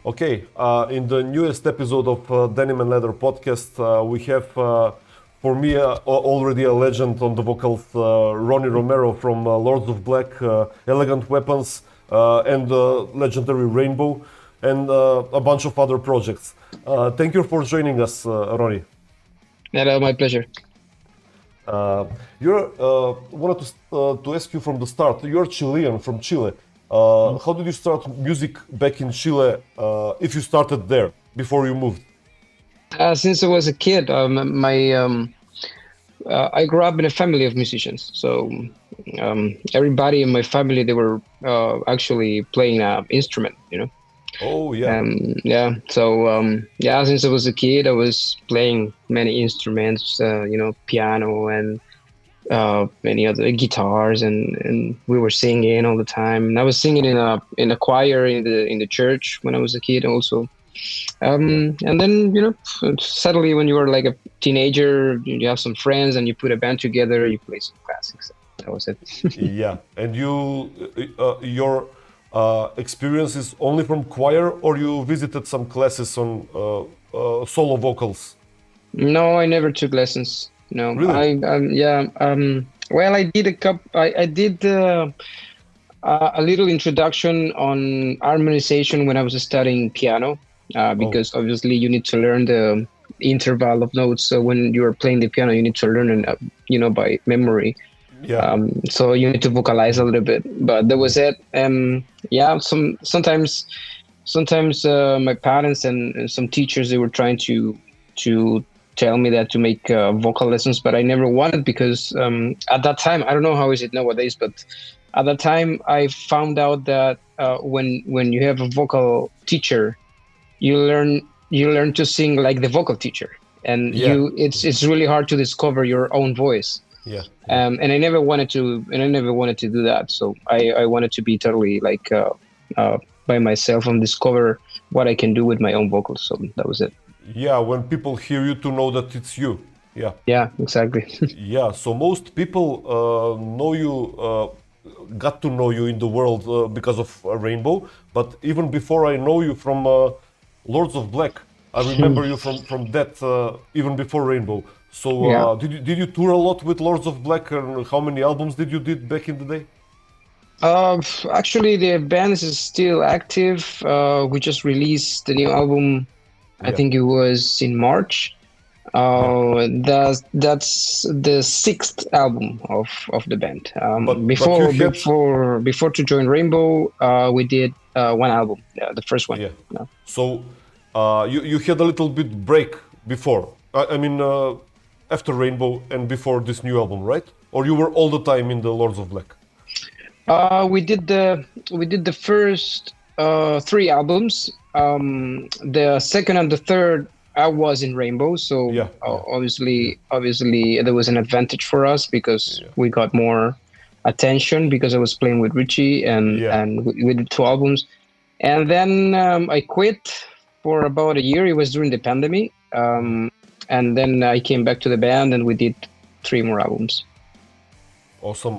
Okay, in the newest episode of Denim and Leather Podcast, we have, for me, already a legend on the vocals, Ronnie Romero from Lords of Black, Elegant Weapons, and legendary Rainbow, and a bunch of other projects. Thank you for joining us, Ronnie. Hello, my pleasure. Wanted to ask you from the start. You're Chilean from Chile. How did you start music back in Chile? If you started there before you moved? Since I was a kid, I grew up in a family of musicians. So everybody in my family, they were actually playing an instrument, you know. Oh yeah. Yeah. So since I was a kid, I was playing many instruments, piano and many other guitars, and we were singing all the time. And I was singing in a choir in the church when I was a kid also. And then suddenly when you were like a teenager, you have some friends and you put a band together, you play some classics. That was it. Yeah, and your experience is only from choir, or you visited some classes on solo vocals? No, I never took lessons. No, Really? well, I did I did a little introduction on harmonization when I was studying piano, because obviously you need to learn the interval of notes. So when you are playing the piano, you need to learn it, by memory. Yeah. So you need to vocalize a little bit, but that was it. Sometimes my parents and some teachers, they were trying to tell me that to make vocal lessons, but I never wanted because at that time, I don't know how is it nowadays, but at that time I found out that when you have a vocal teacher, you learn to sing like the vocal teacher, and it's really hard to discover your own voice. Yeah. And I never wanted to do that. So I wanted to be totally like by myself and discover what I can do with my own vocals. So that was it. Yeah, when people hear you, to know that it's you. Yeah. Yeah, exactly. Yeah, so most people got to know you in the world because of Rainbow, but even before I know you from Lords of Black, I remember you from that even before Rainbow. So Yeah. did you tour a lot with Lords of Black, and how many albums did you did back in the day? Actually, the band is still active. We just released the new album. I Yeah. think it was in March. That's the sixth album of the band. But you had Before to join Rainbow, we did one album, the first one. yeah. No. So you had a little bit break before. I mean after Rainbow and before this new album, right? Or you were all the time in the Lords of Black? We did the first three albums. The second and the third, I was in Rainbow, so Yeah. obviously there was an advantage for us because we got more attention because I was playing with Ritchie, and we did two albums. And then I quit for about a year. It was during the pandemic, and then I came back to the band and we did three more albums. Awesome.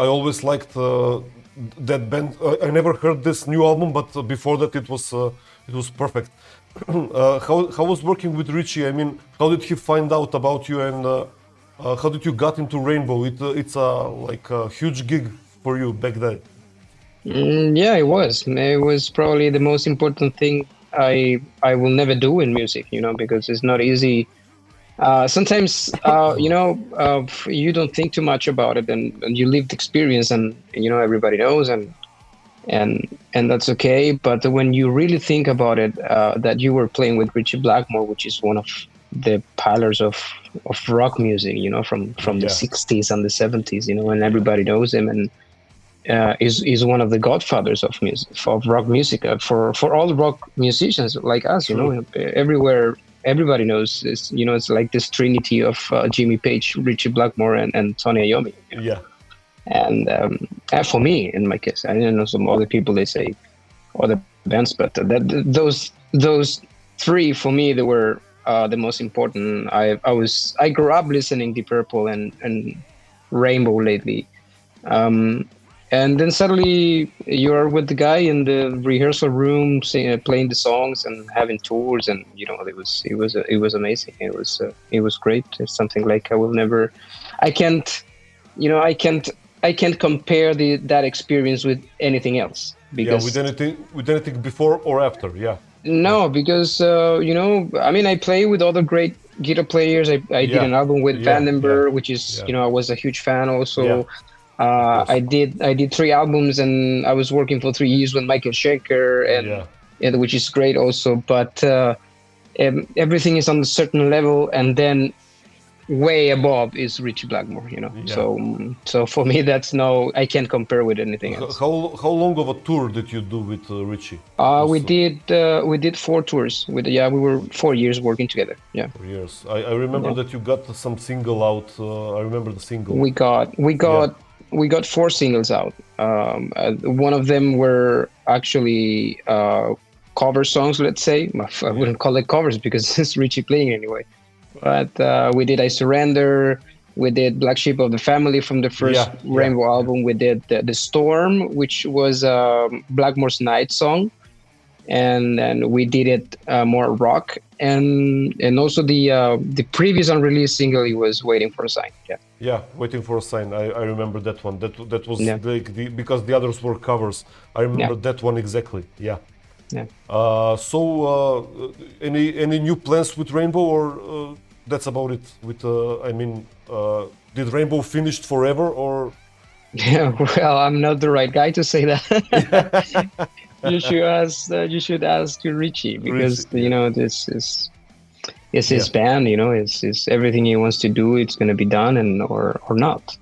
I always liked that band. I never heard this new album, but before that it was perfect. How was working with Ritchie? I mean, how did he find out about you, and how did you got into Rainbow? It's like a huge gig for you back then. Yeah, it was. It was probably the most important thing I will never do in music, because it's not easy. Sometimes, you don't think too much about it, and you live the experience, and everybody knows, and that's okay. But when you really think about it, that you were playing with Ritchie Blackmore, which is one of the pillars of rock music, from the 60s and the 70s, and everybody knows him, and is one of the godfathers of music, of rock music, for all rock musicians like us. Everywhere. Everybody knows this, it's like this trinity of Jimmy Page, Ritchie Blackmore, and Tony Iommi. Yeah. And for me, in my case, I don't know some other people, they say other bands, but those three for me, they were the most important. I grew up listening Deep Purple and Rainbow lately, and then suddenly you're with the guy in the rehearsal room, playing the songs and having tours, and it was amazing. It was great. It's something like I will never, I can't, I can't compare that experience with anything else because with anything before or after. Yeah. no, because I mean, I play with other great guitar players. I did an album with Vandenberg, which is I was a huge fan also. Yeah. I did 3 albums, and I was working for 3 years with Michael Schenker, and which is great also. But everything is on a certain level, and then way above is Ritchie Blackmore, So for me, I can't compare with anything else. How long of a tour did you do with Ritchie? We did 4 tours. We were 4 years working together. Yeah. 4 years. I remember that you got some single out. I remember the single. We got 4 singles out. One of them were actually cover songs, let's say. I wouldn't call it covers because it's Ritchie playing anyway. But we did I Surrender. We did Black Sheep of the Family from the first Rainbow album. We did The Storm, which was Blackmore's Night song. And we did it more rock. And also the previous unreleased single, it was Waiting for a Sign. Yeah, Waiting for a Sign. I remember that one. That was because the others were covers. I remember that one exactly. Yeah. Yeah. Any new plans with Rainbow, or that's about it? With did Rainbow finished forever, or? Yeah, well, I'm not the right guy to say that. You should ask Ritchie because this is his band. It's everything he wants to do. It's going to be done or not.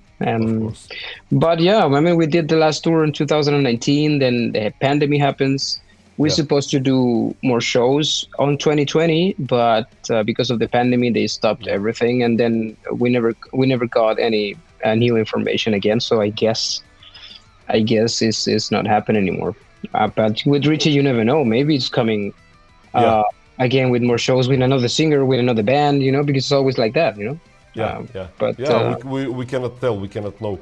But yeah, I mean, we did the last tour in 2019. Then the pandemic happens. We're supposed to do more shows on 2020, but because of the pandemic, they stopped everything, and then we never got any new information again. So I guess it's not happening anymore. But with Ritchie, you never know. Maybe it's coming again with more shows, with another singer, with another band. Because it's always like that. But we cannot tell. We cannot know.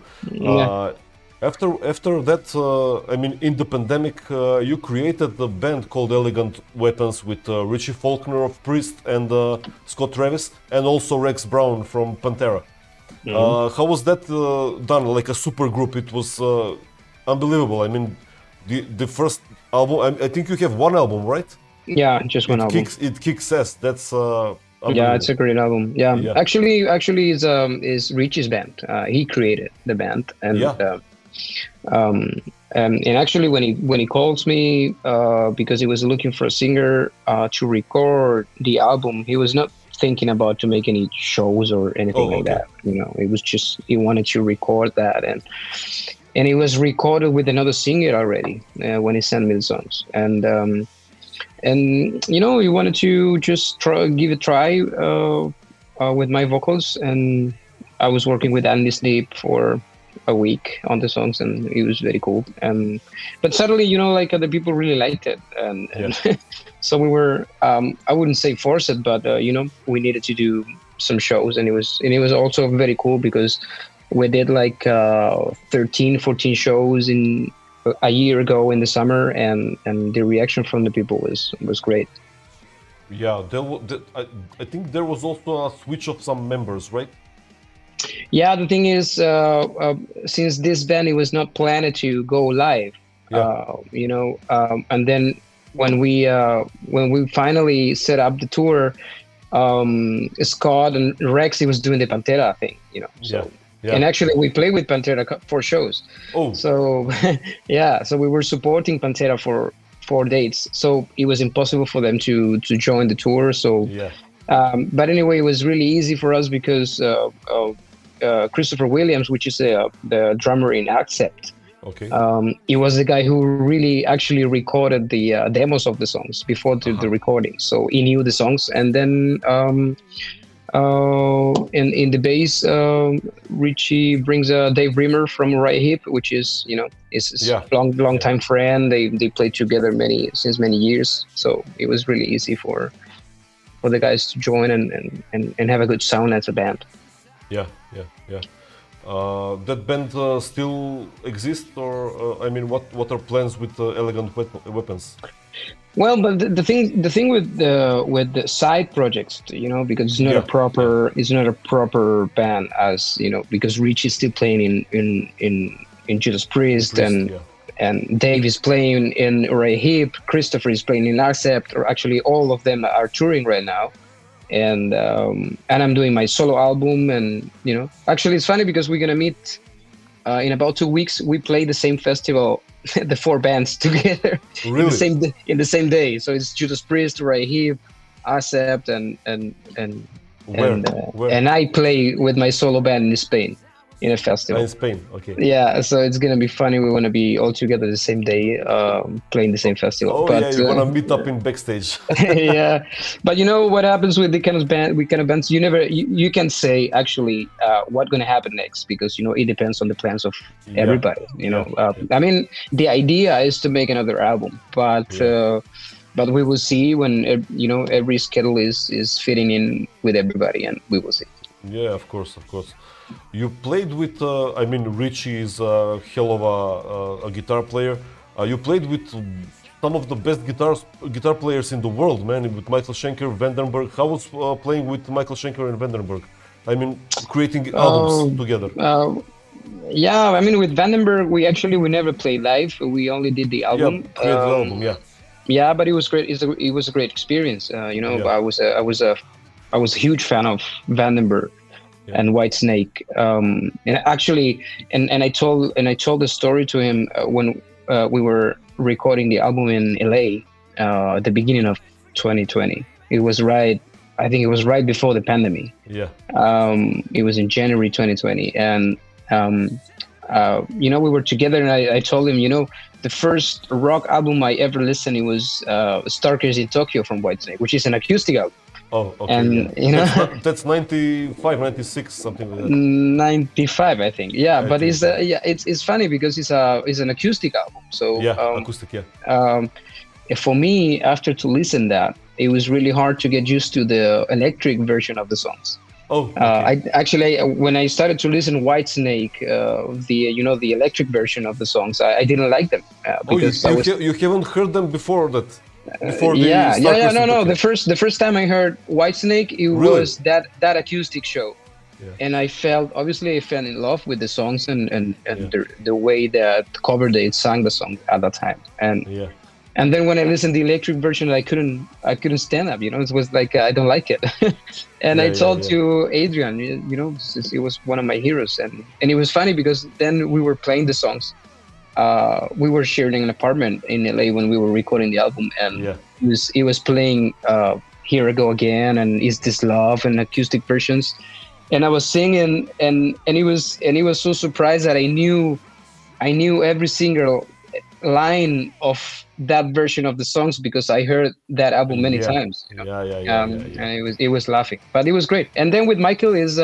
After that, in the pandemic, you created a band called Elegant Weapons with Richie Faulkner of Priest and Scott Travis, and also Rex Brown from Pantera. How was that done? Like a super group, it was unbelievable. I mean, the first album. I think you have one album, right? Yeah, just one album. It kicks ass. That's it's a great album. Yeah. Actually, is Richie's band. He created the band, and. And actually, when he calls me because he was looking for a singer to record the album, he was not thinking about to make any shows or anything like that. It was just he wanted to record that, and it was recorded with another singer already when he sent me the songs, and he wanted to just give a try with my vocals, and I was working with Andy Sleep for a week on the songs, and it was very cool. But suddenly, like other people really liked it, and so we were I wouldn't say force it, but we needed to do some shows, and it was also very cool because we did like 13, 14 shows in a year ago in the summer, and the reaction from the people was great. Yeah, I think there was also a switch of some members, right? Yeah, the thing is, since this band, it was not planned to go live, and then when we finally set up the tour, Scott and Rex, he was doing the Pantera thing, and actually we played with Pantera for shows. So so we were supporting Pantera for 4 dates, so it was impossible for them to join the tour. So but anyway, it was really easy for us because Christopher Williams, which is the drummer in Accept. Okay. He was the guy who really actually recorded the demos of the songs before the recording. So he knew the songs. And then in the bass, Ritchie brings Dave Rimmer from Right Hip, which is, is long time friend. They played together since many years. So it was really easy for the guys to join and have a good sound as a band. Yeah. That band still exists, or I mean, what are plans with Elegant Weapons? Well, but the thing with the side projects, because it's not Yeah, a yeah, proper band, as because Ritchie is still playing in Judas in Priest, Priest, and yeah. Dave is playing in Ray Heap, Christopher is playing in Accept, or actually all of them are touring right now, and I'm doing my solo album, and actually it's funny because we're gonna meet in about 2 weeks. We play the same festival, the four bands together Really? in the same day. So it's Judas Priest, Ray Heap, Accept, Where? Where? and I play with my solo band in Spain in a In festival. Spain. Okay. Yeah, so it's gonna be funny. We want to be all together the same day, playing the same festival. Oh yeah, But you're gonna meet up in backstage. yeah, but you know what happens with the kind of bands, you can say actually what's going to happen next, because it depends on the plans of Yeah, everybody. yeah, yeah, I mean, the idea is to make another album, yeah. but we will see when every schedule is fitting in with everybody, and we will see. Yeah, of course, of course. You played with, I mean, Ritchie is a hell of a guitar player. You played with some of the best guitar players in the world, man. With Michael Schenker, Vandenberg. How was playing with Michael Schenker and Vandenberg? I mean, creating albums Uh, together. uh, yeah, I mean, with Vandenberg, we never played live. We only did the Yeah, album. create the album. Yeah, Yeah, but it was great. It was a great experience. yeah, I was a huge fan of Vandenberg yeah. and Whitesnake. And actually, and I told the story to him when we were recording the album in LA at the beginning of 2020. It was right. I think it was right before the pandemic. Yeah. It was in January 2020, and we were together, and I told him, the first rock album I ever listened, it was Starkers in Tokyo from Whitesnake, which is an acoustic album. Oh, okay. And Yeah. That's 95, 96, something like that. 95, I think. Yeah, I but think it's so. it's funny because it's an acoustic album. So Yeah, acoustic. Yeah. for me, after to listen that, it was really hard to get used to the electric version of the songs. Oh, okay. When I started to listen Whitesnake, the electric version of the songs, I didn't like them Oh, because I was. you haven't heard them before that? Before the Yeah, Starkers in no. Tokyo? The first time I heard Whitesnake, it Really? was that acoustic show, Yeah. and I fell in love with the songs and Yeah. the way that cover they sang the song at that time, Yeah. and then when I listened to the electric version, I couldn't stand up. It was like I don't like it, and I Yeah, told yeah. to Adrian, it was one of my heroes, and it was funny because then we were playing the songs. We were sharing an apartment in LA when we were recording the album, and Yeah. he was playing "Here I Go Again" and "Is This Love" and acoustic versions, and I was singing, and he was so surprised that I knew every single line of that version of the songs because I heard that album many Yeah. times. Yeah. And it was laughing, but it was great. And then with Michael is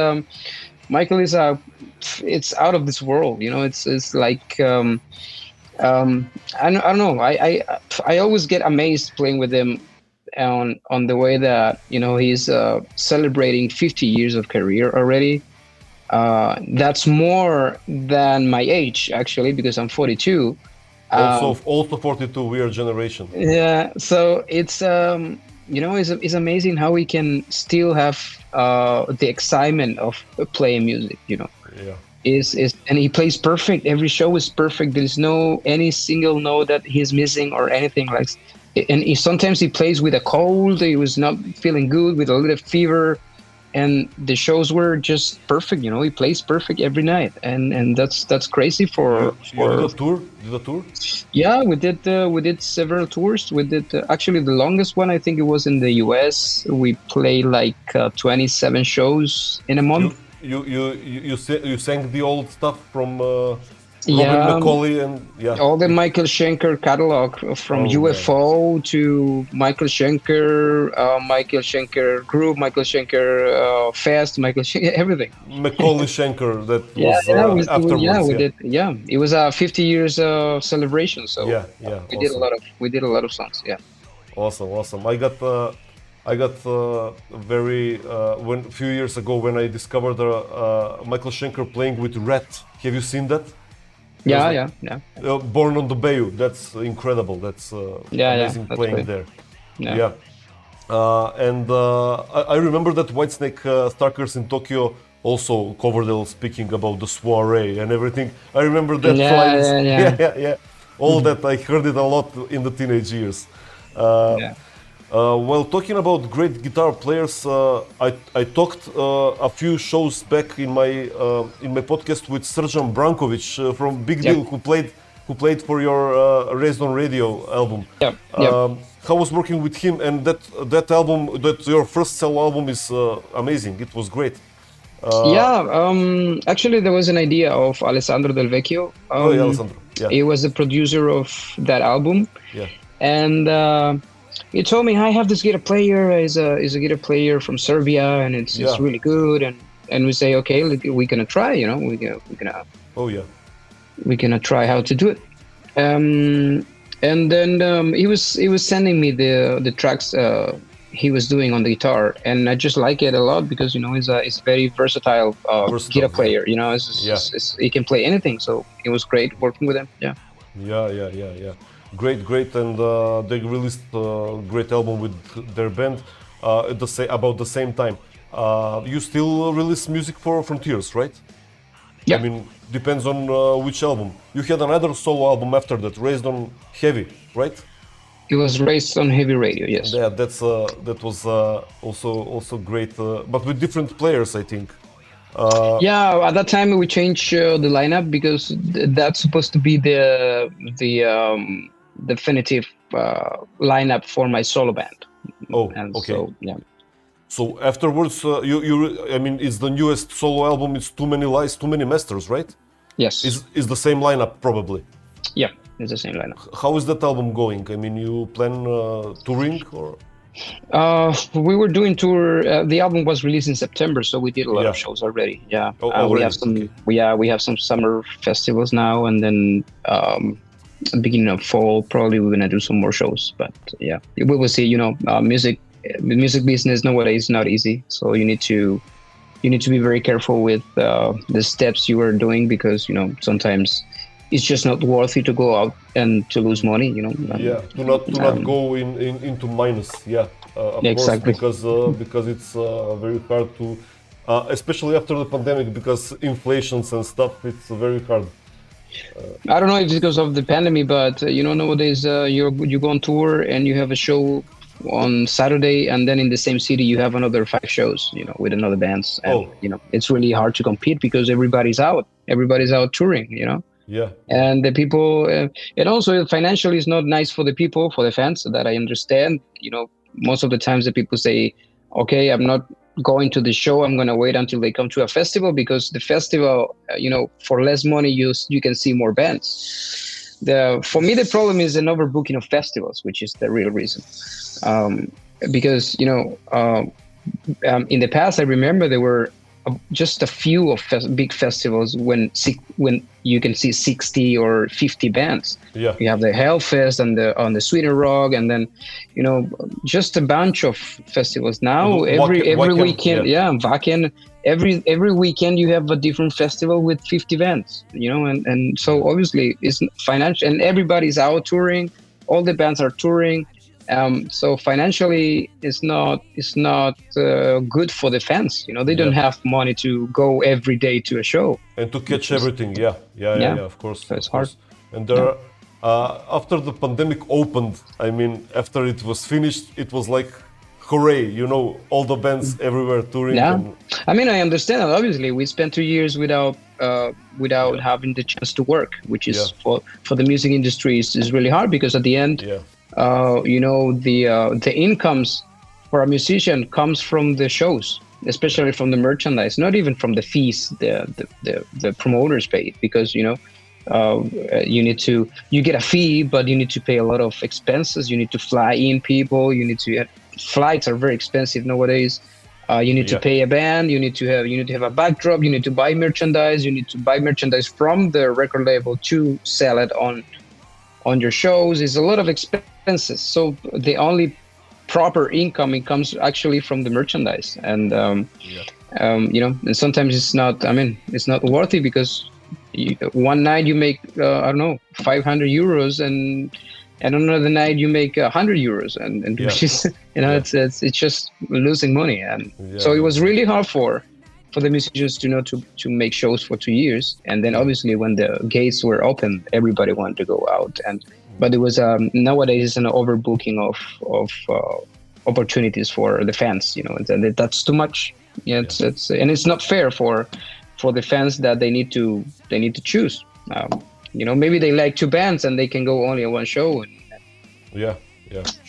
it's out of this world. It's like. I don't know. I always get amazed playing with him on the way that he's celebrating 50 years of career already. That's more than my age actually, because I'm 42. Also 42, we are generation. Yeah, so it's amazing how we can still have the excitement of playing music. Yeah. And he plays perfect. Every show is perfect. There's no any single note that he's missing or anything like. And sometimes he plays with a cold. He was not feeling good with a little fever, and the shows were just perfect. He plays perfect every night, and that's crazy for. You did a tour? Did a tour? Yeah, we did several tours. We did actually the longest one. I think it was in the U.S. We played like 27 shows in a month. You sang the old stuff from Robert Yeah, McCauley and yeah. all the Michael Schenker catalog from Oh, man. UFO to Michael Schenker Group, Michael Schenker Fest, Michael Schenker, everything. McCauley Schenker that Yeah, was afterwards. yeah, we did. Yeah, it was a 50 years celebration. So Yeah, we did awesome. a lot of songs. Yeah. Awesome. I got I got very when a few years ago when I discovered Michael Schenker playing with Rat. Have you seen that? Yeah, There's yeah. Born on the Bayou. That's incredible. That's Yeah, amazing that's playing great. there. Yeah. Yeah. I remember that Whitesnake Starkers in Tokyo also covered a little speaking about the soiree and everything. I remember that Yeah, lines. yeah, Yeah, yeah. yeah, yeah. All that I heard it a lot in the teenage years. Uh, Yeah. well, talking about great guitar players, I talked a few shows back in my podcast with Srđan Brankovic from Big Yep. Deal, who played for your Raised on Radio album. Yep. Yep. How was working with him, and that album, that your first solo album is amazing. It was great. Yeah, actually, there was an idea of Alessandro Del Vecchio. Oh yeah, Alessandro. Yeah, He was the producer of that album, yeah, and he told me, I have this guitar player. He's a guitar player from Serbia, and it's Yeah. really good. And we say, okay, we're gonna try. You know, oh yeah, we're gonna try how to do it. And then he was sending me the tracks he was doing on the guitar, and I just like it a lot because he's a very versatile Versatile, guitar yeah. player. He can play anything, so it was great working with him. Yeah. yeah. Great, and they released a great album with their band at about the same time. You still release music for Frontiers, right? Yeah. I mean, depends on which album. You had another solo album after that, Raised on Heavy, right? It was raised on Heavy Radio. Yes. Yeah, that was also great, but with different players, I think. Yeah, at that time we changed the lineup because that's supposed to be the definitive lineup for my solo band. Oh, And okay. so, yeah. So afterwards, I mean, it's the newest solo album. It's Too Many Lies, Too Many Masters, right? Yes. Is the same lineup probably? Yeah, it's the same lineup. How is that album going? I mean, you plan touring or? We were doing tour. The album was released in September, so we did a lot Yeah. of shows already. Yeah, Oh, we already, have some. okay. We have some summer festivals now, and then beginning of fall, probably we're gonna do some more shows. But yeah, we will see. Music business nowadays is not easy, so you need to be very careful with the steps you are doing because sometimes it's just not worth it to go out and to lose money. Yeah, to not go into minus. Yeah, of Exactly. course, because it's very hard to, especially after the pandemic, because inflations and stuff. It's very hard. I don't know if it's because of the pandemic, but nowadays you go on tour and you have a show on Saturday, and then in the same city you have another 5 shows, with another bands, and it's really hard to compete because everybody's out touring, Yeah, and the people, and also financially it's not nice for the people, for the fans, that I understand. Most of the times the people say, okay, I'm not going to the show, I'm going to wait until they come to a festival, because the festival, for less money you can see more bands. For me the problem is an overbooking of festivals, which is the real reason. Because in the past I remember there were just a few of big festivals when you can see 60 or 50 bands. yeah, You have the Hellfest and on the Sweden Rock, and then just a bunch of festivals. Now every Wacken, weekend, Wacken, every weekend you have a different festival with 50 bands. And so obviously it's financial, and everybody's out touring. All the bands are touring. So financially, it's not good for the fans. They don't have money to go every day to a show. and to catch everything. Yeah, of course. So it's of course. And there, after the pandemic opened, I mean, after it was finished, it was like, hooray! All the bands everywhere touring. Yeah, And, I mean, I understand that. Obviously, we spent 2 years without having the chance to work, which is for the music industry is really hard, because at the end. yeah, The incomes for a musician comes from the shows, especially from the merchandise, not even from the fees the promoters pay, because you get a fee, but you need to pay a lot of expenses. You need to fly in people. Flights are very expensive nowadays. You need to pay a band. You need to have a backdrop. You need to buy merchandise. You need to buy merchandise from the record label to sell it on your shows. Is a lot of expenses. So the only proper income. It comes actually from the merchandise, and and sometimes it's not. I mean, it's not worthy because one night you make I don't know, 500 euros, and another night you make 100 euros, and which is it's just losing money, and so it was really hard for the musicians to make shows for 2 years, and then obviously when the gates were open, everybody wanted to go out, but it was nowadays an overbooking of opportunities for the fans, that's too much. It's and it's not fair for the fans that they need to choose. Maybe they like two bands and they can go only on one show.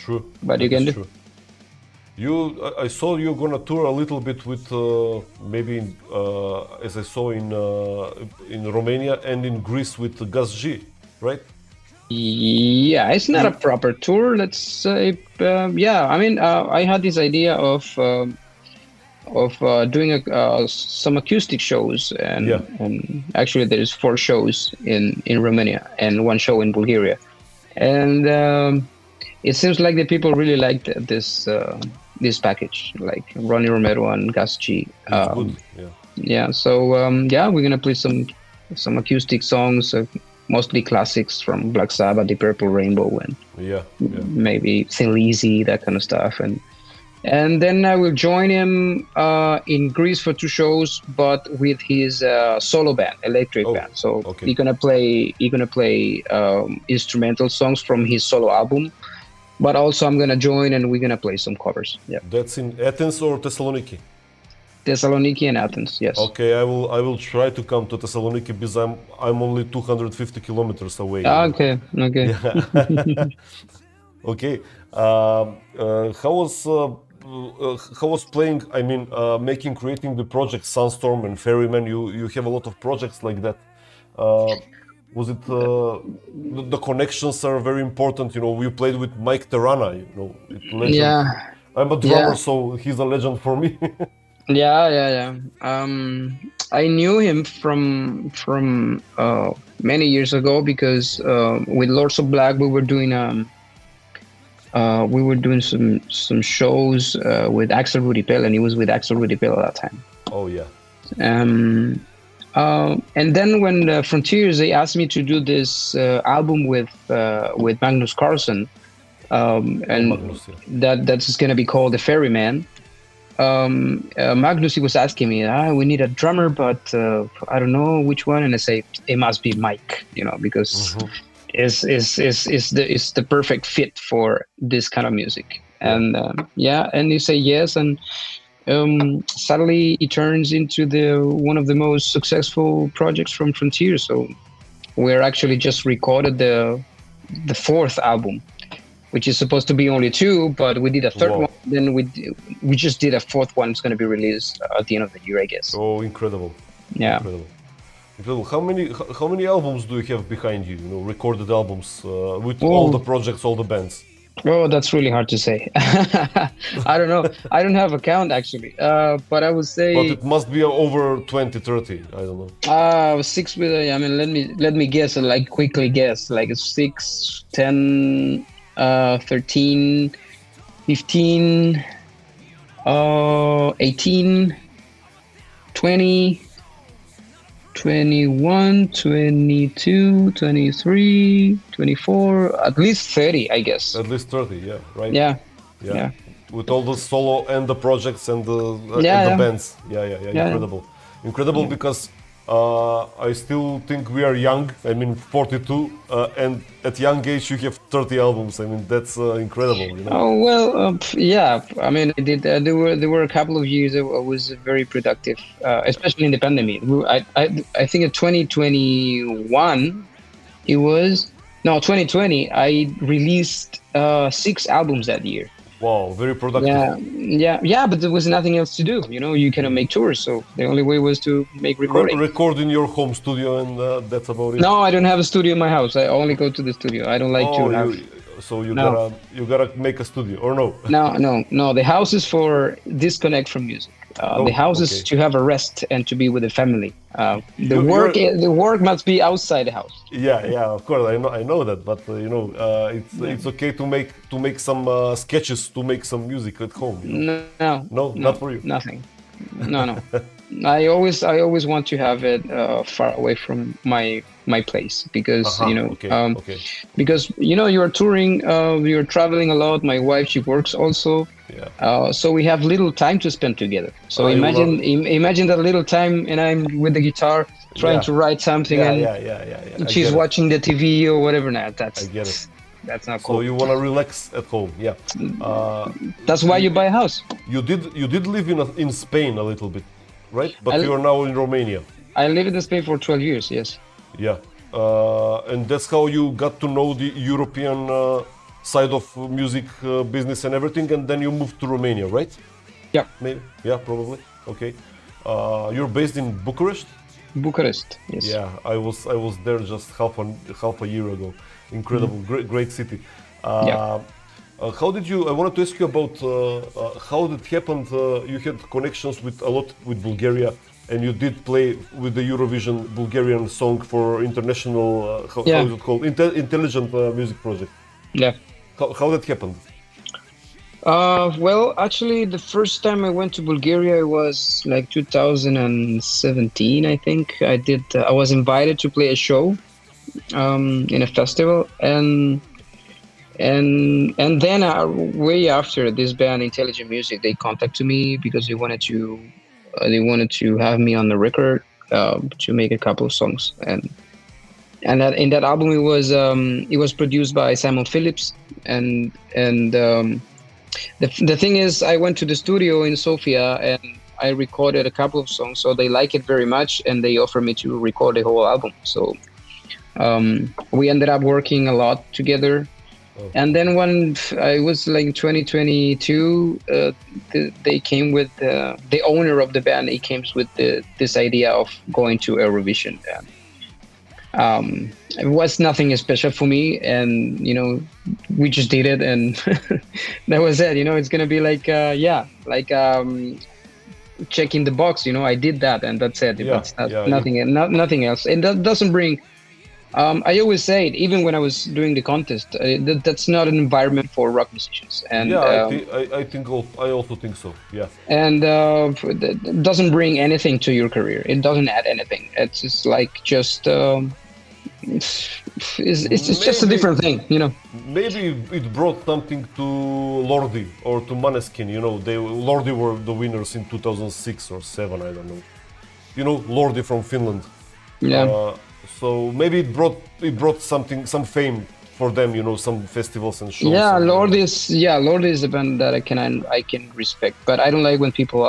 True. But you can do. True. I saw you're gonna tour a little bit with maybe as I saw in Romania and in Greece with Gas G, right? Yeah, it's not a proper tour, let's say. I mean, I had this idea of doing some acoustic shows, and actually there's 4 shows in Romania and 1 show in Bulgaria, and it seems like the people really liked this package, like Ronnie Romero and Gas G. Good. So we're gonna play some acoustic songs, mostly classics from Black Sabbath, The Purple Rainbow, and maybe Thin Lizzy, that kind of stuff, and then I will join him in Greece for 2 shows, but with his solo band, electric band. So he's gonna play instrumental songs from his solo album, but also I'm gonna join and we're gonna play some covers. Yeah. That's in Athens or Thessaloniki? Thessaloniki and Athens, yes. Okay, I will try to come to Thessaloniki because I'm only 250 kilometers away. Okay. Okay. How was playing? I mean, creating the project Sunstorm and Ferryman. You have a lot of projects like that. Was it the connections are very important? You played with Mike Terrana. Legend. Yeah. I'm a drummer, so he's a legend for me. Yeah. I knew him from many years ago because with Lords of Black we were doing some shows with Axel Rudipel, and he was with Axel Rudipel at that time. Oh yeah. And then when Frontiers, they asked me to do this album with Magnus Carlsen, and Magnus, that's going to be called The Ferryman. Magnus, he was asking me, we need a drummer, but I don't know which one, and I say it must be Mike, because it's the perfect fit for this kind of music. And and you say yes, and suddenly it turns into one of the most successful projects from Frontier. So we're actually just recorded the 4th album, which is supposed to be only 2, but we did a 3rd one. Then we just did a 4th one. It's going to be released at the end of the year, I guess. Oh, incredible! Yeah, incredible. How many albums do you have behind you? Recorded albums with all the projects, all the bands. Oh, that's really hard to say. I don't know. I don't have a count actually, but I would say. But it must be over 20, 30. I don't know. 6 with. I mean, let me guess. Like quickly guess. Like 6, 10, 13, 15, 18, 20, 21, 22, 23, 24, at least 30, I guess. At least 30, yeah, right? Yeah. With all the solo and the projects and the bands. Yeah, incredible. Incredible because I still think we are young. I mean, 42, and at young age you have 30 albums. I mean, that's incredible. Oh well, yeah. I mean, I did. There were a couple of years I was very productive, especially in the pandemic. I think in 2021, it was 2020. I released 6 albums that year. Wow, very productive. Yeah, but there was nothing else to do. You cannot make tours, so the only way was to make recording. Record in your home studio, and that's about it. No, I don't have a studio in my house. I only go to the studio. I don't like to have. So you gotta make a studio, or no? No. The house is for disconnect from music. Oh, The house is okay. to have a rest and to be with the family. You're The work must be outside the house. yeah, yeah, of course, I know that, but Yeah. it's okay to make some sketches, to make some music at home, you know. No, No, not no, for you. nothing. No, no. I always want to have it far away from my place because Uh-huh. Okay, okay. because you're touring, you're traveling a lot. My wife, she works also, Yeah. so we have little time to spend together. So You will not. imagine that little time, and I'm with the guitar trying Yeah, to write something, and yeah. I she's get it. watching the TV or whatever. Now I get it. that's not So cool. you wanna relax at home, yeah. Uh, That's why you buy a house. you did live in Spain a little bit, right? But I, you are now in Romania. I lived in Spain for 12 years. Yes. Yeah, and that's how you got to know the European side of music business and everything, and then you moved to Romania, right? Yeah. Maybe. Yeah, probably. Okay. You're based in Bucharest. Bucharest. Yes. Yeah, I was there just half a year ago. Incredible, great city. Yeah. How did you? I wanted to ask you about how it happened. You had connections with a lot with Bulgaria, and you did play with the Eurovision Bulgarian song for international. How Yeah. is it called? Intelligent music project. Yeah. How that happened? Well, actually, the first time I went to Bulgaria was like 2017, I think. I was invited to play a show in a festival, and then way after this band, Intelligent Music, they contacted me because they wanted to have me on the record to make a couple of songs, and that in that album it was produced by Simon Phillips, and the thing is, I went to the studio in Sofia and I recorded a couple of songs, so they like it very much, and they offered me to record the whole album. So we ended up working a lot together. Oh. And then when I was like 2022, they came with the owner of the band. He came with this idea of going to Eurovision. It was nothing special for me, and we just did it, and that was it. It's gonna be like checking the box. I did that, and that's it. Yeah, It's not, yeah, nothing else, and that doesn't bring. I always say it, even when I was doing the contest, that's not an environment for rock musicians, and Yeah, I also think so. Yeah. and it doesn't bring anything to your career. It doesn't add anything. It's just like it's just a Maybe- different thing. Maybe it brought something to Lordi or to Maneskin. Lordi were the winners in 2006 or 7. I don't know. Lordi from Finland. Yeah. So maybe it brought some fame for them. Some festivals and shows. Yeah, and- Lord is a band that I can respect, but I don't like when people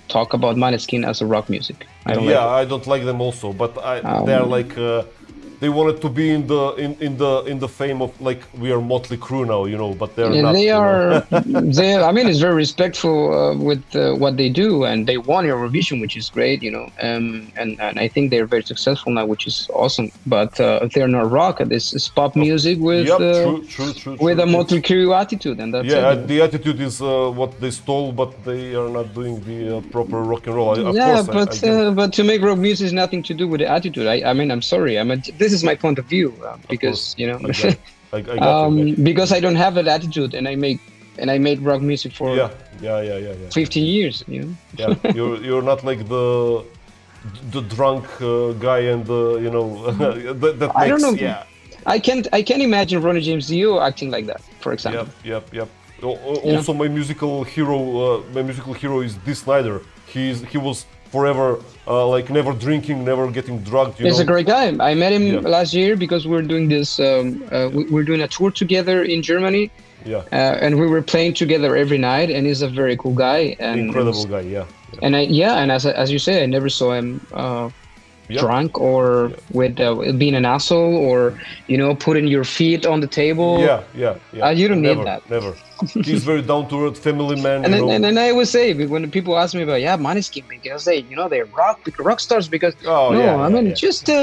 talk about Maneskin as a rock music. I don't like it. I don't like them also, but they're like they wanted to be in the fame of like we are Motley Crue now, but they're Yeah, not. they you know. are. I mean, it's very respectful with what they do, and they won Eurovision, which is great, and I think they're very successful now, which is awesome. But they're not rock. This is pop music with Yep, true. with a Motley Crue attitude, and that's Yeah, it. the attitude is what they stole, but they are not doing the proper rock and roll. Of Yeah, course, but I get it. but to make rock music is nothing to do with the attitude. I mean, I'm sorry. This is my point of view because I got it. I got you. because I don't have that attitude, and I made rock music for Yeah. 15 years. Yeah, you're not like the drunk guy and that makes I don't know. yeah. I can't imagine Ronnie James Dio acting like that, for example. Yep. Also, my musical hero is Dee Snider. He was forever like never drinking, never getting drugged. He's a great guy. I met him Yeah. last year because we're doing this. We're doing a tour together in Germany, Yeah, and we were playing together every night. And he's a very cool guy. And incredible guy. Yeah. And as you say, I never saw him Yep. drunk or with being an asshole or putting your feet on the table. Yeah. You don't need Never, that. Never. He's very down to earth, family man. And then I always say when people ask me about Maneskin, I say they're rock stars because just a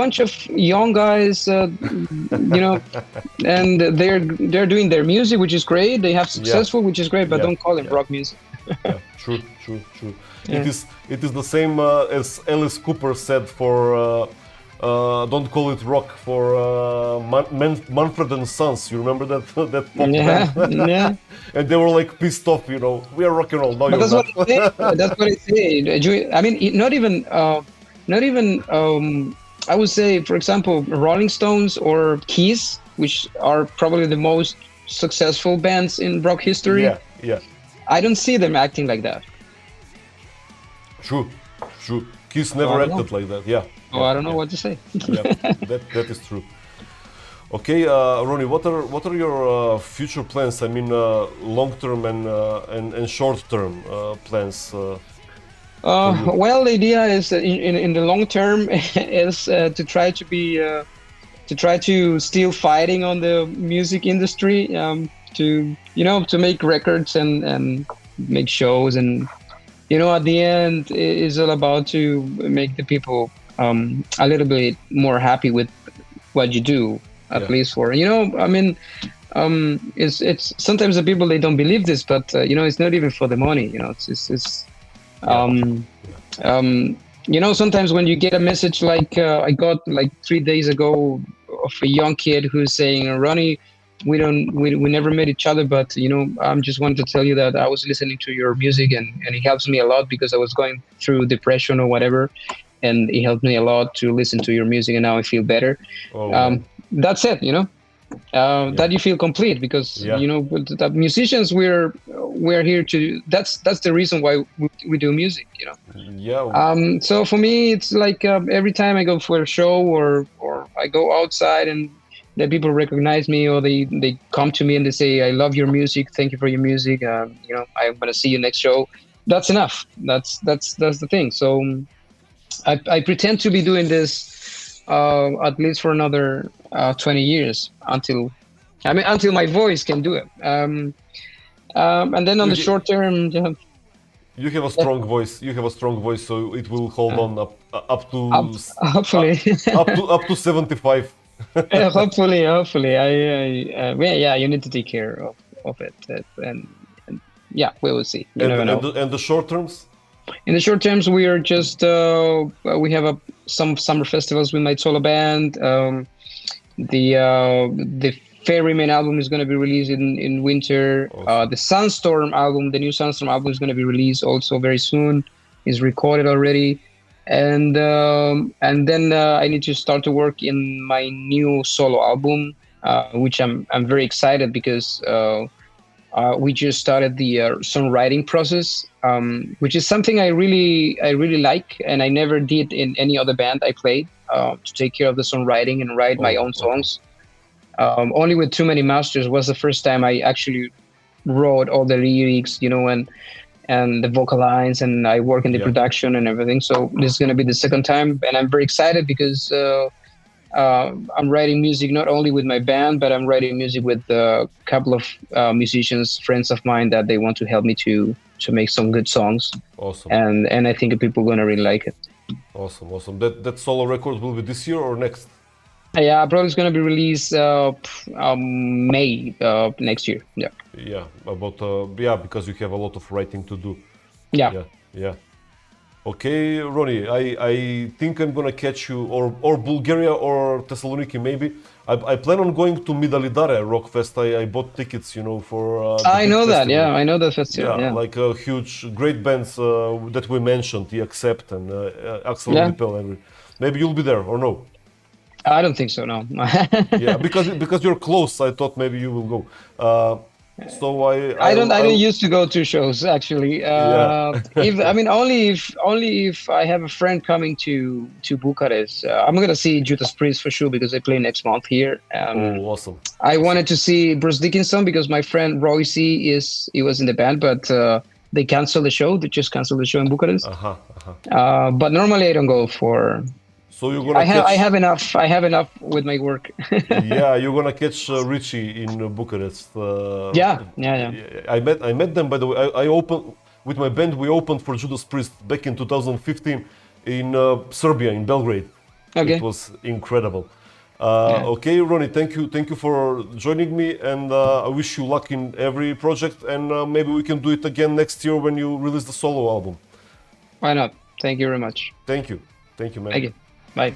bunch of young guys, and they're doing their music, which is great. They have successful, which is great, but Yeah. don't call it rock music. True, true, true. Yeah. It is the same as Alice Cooper said for Don't Call It Rock for Manfred and Sons. You remember that that pop Yeah, band? yeah. And they were like pissed off, We are rock and roll. No, But you're that's what not. I say. That's what I say. I mean, not even. I would say, for example, Rolling Stones or Kiss, which are probably the most successful bands in rock history. Yeah, yeah. I don't see them acting like that. True, true. Kiss I never don't know. acted like that. Yeah. Oh, yeah, I don't know yeah. what to say. Yeah, that is true. Okay, Ronnie, what are your future plans? I mean, long term and short term plans for you? Well, the idea is that in the long term is to try to still fighting on the music industry, to make records and make shows, and at the end is all about to make the people a little bit more happy with what you do, at Yeah. least for I mean. It's sometimes the people, they don't believe this, but it's not even for the money. It's sometimes when you get a message like I got like 3 days ago of a young kid who's saying, Ronnie, we never met each other, but I'm just wanted to tell you that I was listening to your music, and it helps me a lot because I was going through depression or whatever, and it helped me a lot to listen to your music, and now I feel better. Oh, wow. That's it, that you feel complete, because Yeah. with the musicians, we're here to, that's the reason why we do music. Yeah. So for me, it's like every time I go for a show or I go outside and the people recognize me, or they come to me and they say, I love your music, thank you for your music, I'm gonna see you next show. That's enough. That's the thing. So I pretend to be doing this at least for another 20 years until my voice can do it. And then on the short term, You have a strong voice. You have a strong voice, so it will hold on up to hopefully. up to 75. Hopefully. You need to take care of it, and yeah, we will see. You never know. And the short terms? In the short terms, we are just we have some summer festivals with my solo band. The Ferryman album is going to be released in winter. Awesome. The Sunstorm album, the new Sunstorm album, is going to be released also very soon. It's recorded already, and then I need to start to work in my new solo album, which I'm very excited because we just started the songwriting process, which is something I really like, and I never did in any other band I played, to take care of the songwriting and write my own songs. Only with Too Many Masters was the first time I actually wrote all the lyrics, and the vocal lines, and I work in the production and everything. So this is going to be the second time, and I'm very excited because I'm writing music not only with my band, but I'm writing music with a couple of musicians, friends of mine, that they want to help me to make some good songs. Awesome. And I think people are going to really like it. Awesome. That solo record will be this year or next? Yeah, probably it's going to be released May next year. Yeah. Yeah, because you have a lot of writing to do. Yeah. Yeah. Okay, Ronnie, I think I'm gonna catch you or Bulgaria or Thessaloniki maybe. I plan on going to Midalidare Rock Fest. I bought tickets, for. I know that. festival. Yeah, I know that festival. Yeah. Like huge, great bands that we mentioned, The Accept and Axel Ripel. And maybe you'll be there or no? I don't think so. No. Yeah, because you're close. I thought maybe you will go. So I don't used to go to shows actually. Only if I have a friend coming to Bucharest. I'm gonna see Judas Priest for sure because they play next month here. Awesome. I wanted to see Bruce Dickinson because my friend Royce he was in the band, but they canceled the show. They just canceled the show in Bucharest. But normally I don't go for. So you're gonna I have enough with my work. Yeah, you're gonna catch Ritchie in Bucharest. Yeah. I met them, by the way. I opened with my band. We opened for Judas Priest back in 2015 in Serbia, in Belgrade. Okay. It was incredible. Yeah. Okay, Ronnie, thank you for joining me, and I wish you luck in every project, and maybe we can do it again next year when you release the solo album. Why not? Thank you very much. Thank you, man. Thank you. Bye.